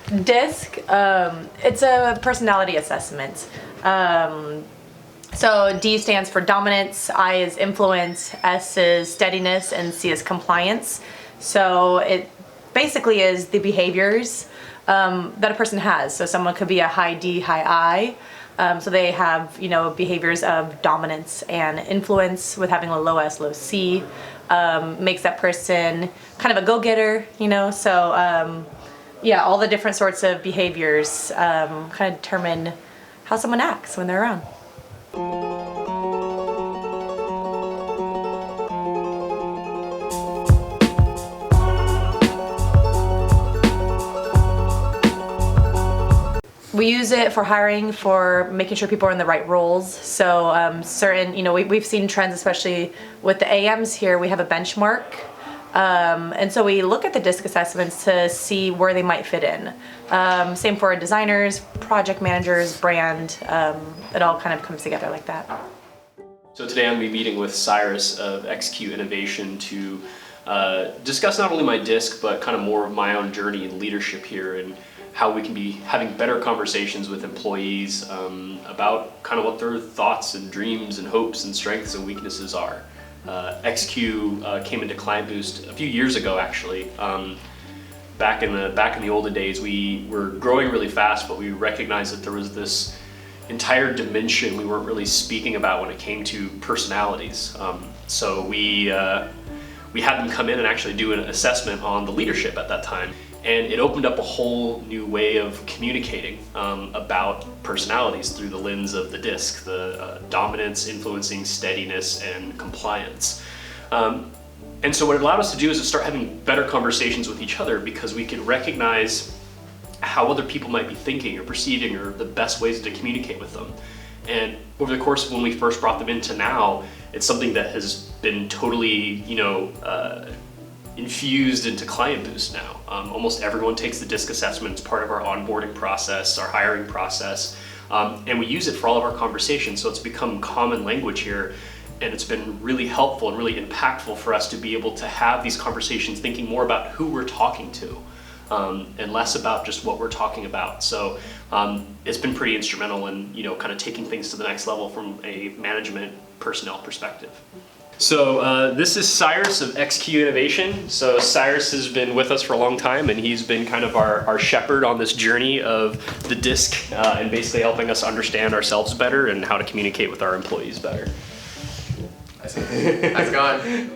DISC, it's a personality assessment. So D stands for dominance, I is influence, S is steadiness, and C is compliance. So it basically is the behaviors that a person has. So someone could be a high D, high I. So they have, behaviors of dominance and influence with having a low S, low C. Makes that person kind of a go-getter, So yeah, all the different sorts of behaviors kind of determine how someone acts when they're around. We use it for hiring, for making sure people are in the right roles. So we've seen trends, especially with the AMs here, we have a benchmark. And so we look at the DISC assessments to see where they might fit in. Same for our designers, project managers, brand. It all kind of comes together like that. So today I'm going to be meeting with Cyrus of XQ Innovation to discuss not only my DISC, but kind of more of my own journey in leadership here and how we can be having better conversations with employees about kind of what their thoughts and dreams and hopes and strengths and weaknesses are. XQ came into KlientBoost a few years ago, actually. Back in the olden days, we were growing really fast, but we recognized that there was this entire dimension we weren't really speaking about when it came to personalities. So we had them come in and actually do an assessment on the leadership at that time. And it opened up a whole new way of communicating about personalities through the lens of the DISC, the dominance, influencing, steadiness, and compliance. And so what it allowed us to do is to start having better conversations with each other because we could recognize how other people might be thinking or perceiving or the best ways to communicate with them. And over the course of when we first brought them into now, it's something that has been totally, infused into KlientBoost now. Almost everyone takes the DISC assessment as part of our onboarding process, our hiring process, and we use it for all of our conversations. So it's become common language here, and it's been really helpful and really impactful for us to be able to have these conversations thinking more about who we're talking to and less about just what we're talking about. So it's been pretty instrumental in kind of taking things to the next level from a management personnel perspective. So this is Cyrus of XQ Innovation. So Cyrus has been with us for a long time, and he's been kind of our shepherd on this journey of the DISC and basically helping us understand ourselves better and how to communicate with our employees better. How's it going?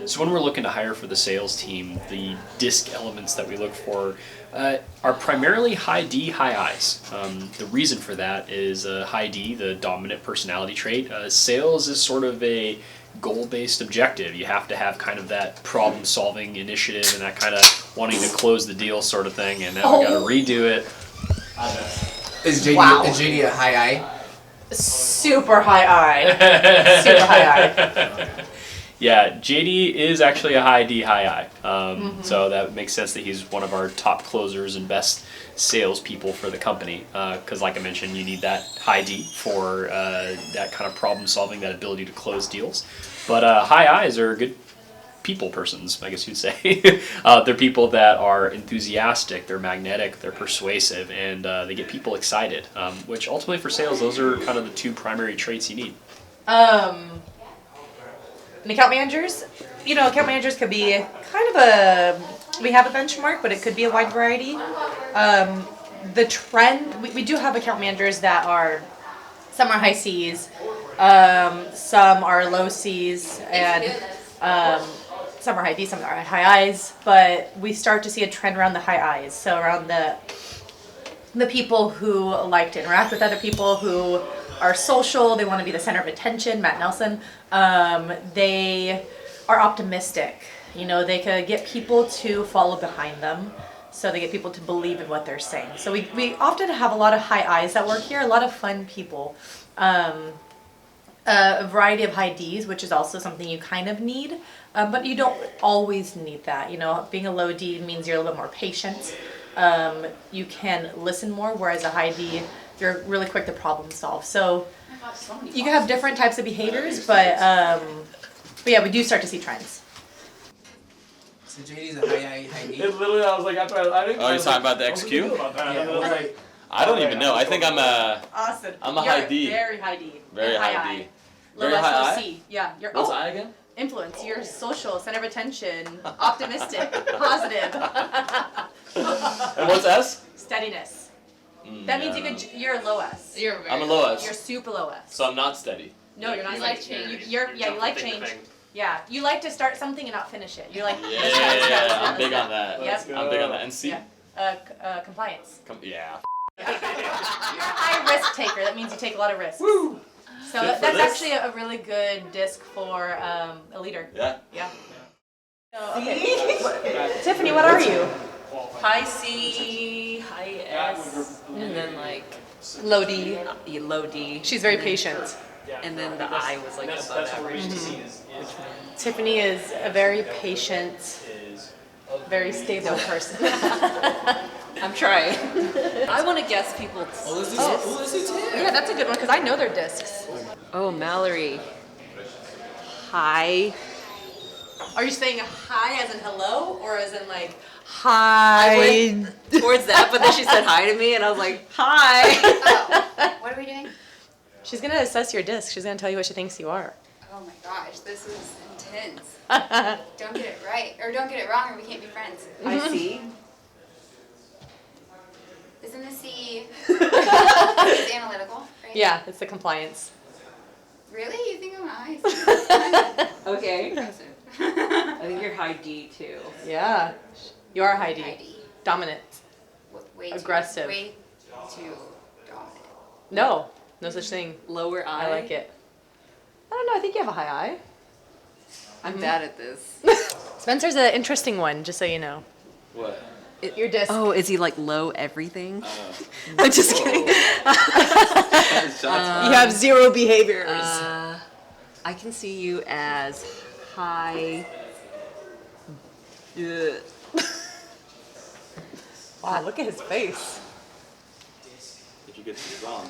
So when we're looking to hire for the sales team, the DISC elements that we look for are primarily high D, high I's. The reason for that is high D, the dominant personality trait. Sales is sort of a goal-based objective. You have to have kind of that problem-solving initiative and that kind of wanting to close the deal sort of thing, and now we got to redo it. Is JD a high I? Super high I. Super high I. Yeah, JD is actually a high D, high I. So that makes sense that he's one of our top closers and best salespeople for the company. Because like I mentioned, you need that high D for that kind of problem solving, that ability to close deals. But high I's are good people persons, I guess you'd say. They're people that are enthusiastic, they're magnetic, they're persuasive, and they get people excited. Which ultimately for sales, those are kind of the two primary traits you need. And account managers, account managers could be kind of we have a benchmark, but it could be a wide variety. The trend, we do have account managers that are, some are high C's, some are low C's, and some are high D, some are high I's, but we start to see a trend around the high I's, so around the people who like to interact with other people, who are social, they want to be the center of attention, Matt Nelson. They are optimistic. They could get people to follow behind them. So they get people to believe in what they're saying. So we often have a lot of high I's that work here, a lot of fun people. A variety of high D's, which is also something you kind of need, but you don't always need that. Being a low D means you're a little bit more patient. You can listen more, whereas a high D, you're really quick to problem solve. So you can have different types of behaviors, but yeah, we do start to see trends. So JD's a high I, high D. It literally, I was like, after I didn't. Oh, you're talking about the XQ? Yeah, I don't even know. I think I'm a Awesome. I'm a You're high D. Very high D. Very And high D. Low Very S, high low I? C. Yeah. You're What's I again? influence. You're social, center of attention, optimistic, positive. And what's S? Steadiness. That means you're a low S. I'm a low You're S. super low S. So I'm not steady. No, you're not. You like like change. change. You You're like jumping change. thing. Yeah, you like to start something and not finish it. You're like. Yeah, I'm big on that. Yep. I'm big on that. And C? Yeah. Compliance. Yeah. You're a high risk taker. That means you take a lot of risks. Woo! So Good for that's this. actually a really good disc for a leader. Yeah. Yeah. So, okay. Tiffany, what are you? High C, high S, and then like Low D. low D. She's very patient. And then the I was like That's above what we're average. used to seeing is Tiffany is a very patient, very stable person. I'm trying. I want to guess people's. Oh, let's do 10. Yeah, that's a good one because I know their discs. Oh, Mallory. High. Are you saying hi as in hello or as in like I hi? went towards that, but then she said hi to me, and I was like, hi. What are we doing? She's gonna assess your disc. She's gonna tell you what she thinks you are. Oh my gosh, this is intense. Don't get it right, or don't get it wrong, or we can't be friends. I see. Isn't the C is analytical, right? Yeah, it's the compliance. Really? You think I'm high? Okay. Impressive. I think you're high D too. Yeah, you are high D. High D. Dominant. Way Aggressive. Way too dominant. No, no such thing. Lower I. I like it. I don't know. I think you have a high I. I'm bad at this. Spencer's an interesting one, just so you know. What? Your disc. Oh, is he like low everything? I'm just kidding. You have zero behaviors. I can see you as high. Wow, look at his face. If you get this wrong.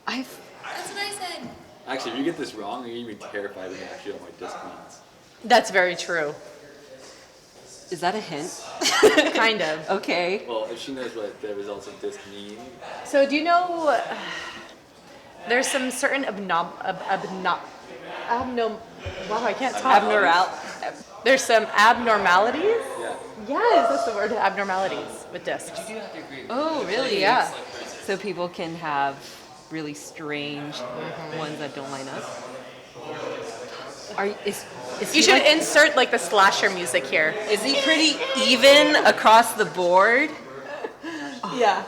I've. That's what I said. Actually, if you get this wrong, you're gonna be terrified when you actually know what disc means. That's very true. Is that a hint? Kind of. Okay. Well, if she knows what the results of disc mean, So do you know there's some certain wow, I can't talk. There's some abnormalities? yeah. Yes, that's the word, abnormalities with discs. Oh, really? Yeah. So people can have really strange ones that don't line up. Is You he should like, insert like the slasher music here. is he pretty even across the board? Yeah.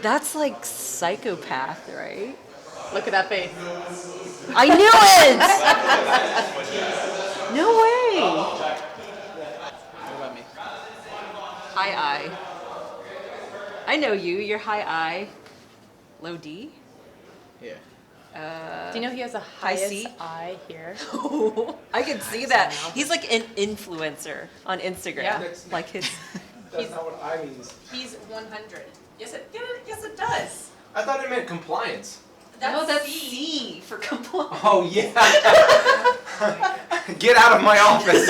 That's like psychopath, right? Look at that face. I knew it! No way! What about me? High I. I know you. You're high I. Low D? Yeah. Do you know he has a highest C? I here? I can see that. He's like an influencer on Instagram. Yeah. Like his. That's not what I mean. He's 100. Yes, it does. I thought it meant compliance. That's C for compliance. Oh, yeah. Get out of my office.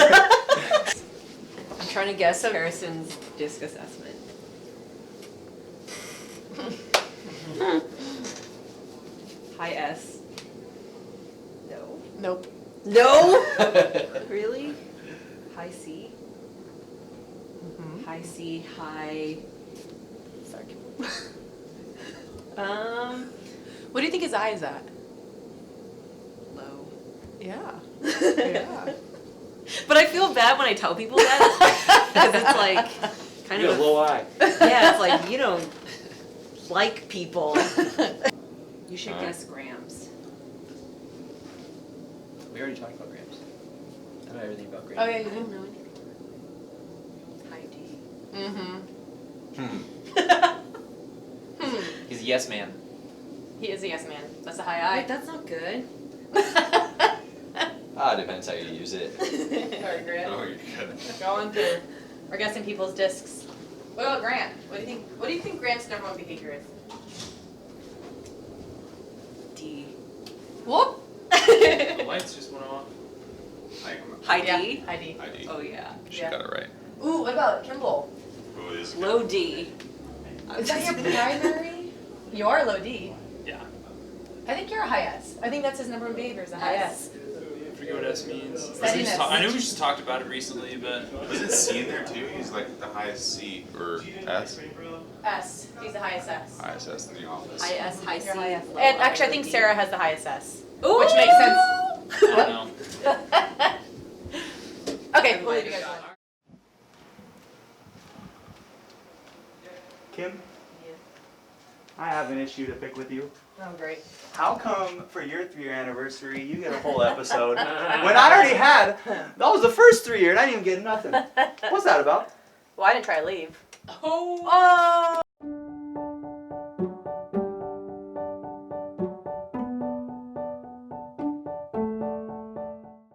I'm trying to guess Harrison's disc assessment. High S. No. Nope. No? Really? High C? High C, high. Sorry. What do you think his eye is at? Low. Yeah. Yeah. But I feel bad when I tell people that. Because it's like kind You of. got a low eye. Yeah, it's like you don't like people. You should guess grams. We already talked about grams. I know everything about grams. Oh yeah, I you do. don't know anything. High D. He's a yes man. He is a yes man. That's a high Wait, that's not good. Depends how you use it. Sorry, Grant. Oh, you're good. Going through. We're guessing people's discs. What about Grant? What do you think? What do you think Grant's number one behavior is? D. Whoop. The lights just went off. High Yeah, D. high D. ID. Oh yeah. She Yeah. got it right. Ooh, what about Kimball? Who is Low D. Is that your primary? You are low D. Yeah. I think you're a high S. I think that's his number one behavior is a high S. I forget what S means. Steadiness. I know we just talked about it recently, but Wasn't C in there too? He's like the highest C or S. S. He's the highest S. Highest S in the office. High S, high C. You're high S. low And I, actually, I low think D. Sarah has the highest S. Ooh! Which makes sense. I don't know. Okay, we'll leave you guys alone. Kim, I have an issue to pick with you. Oh, great. How come for your 3-year anniversary you get a whole episode when I already had, that was the first 3 year and I didn't even get nothing? What's that about? Well, I didn't try to leave. Oh. Oh!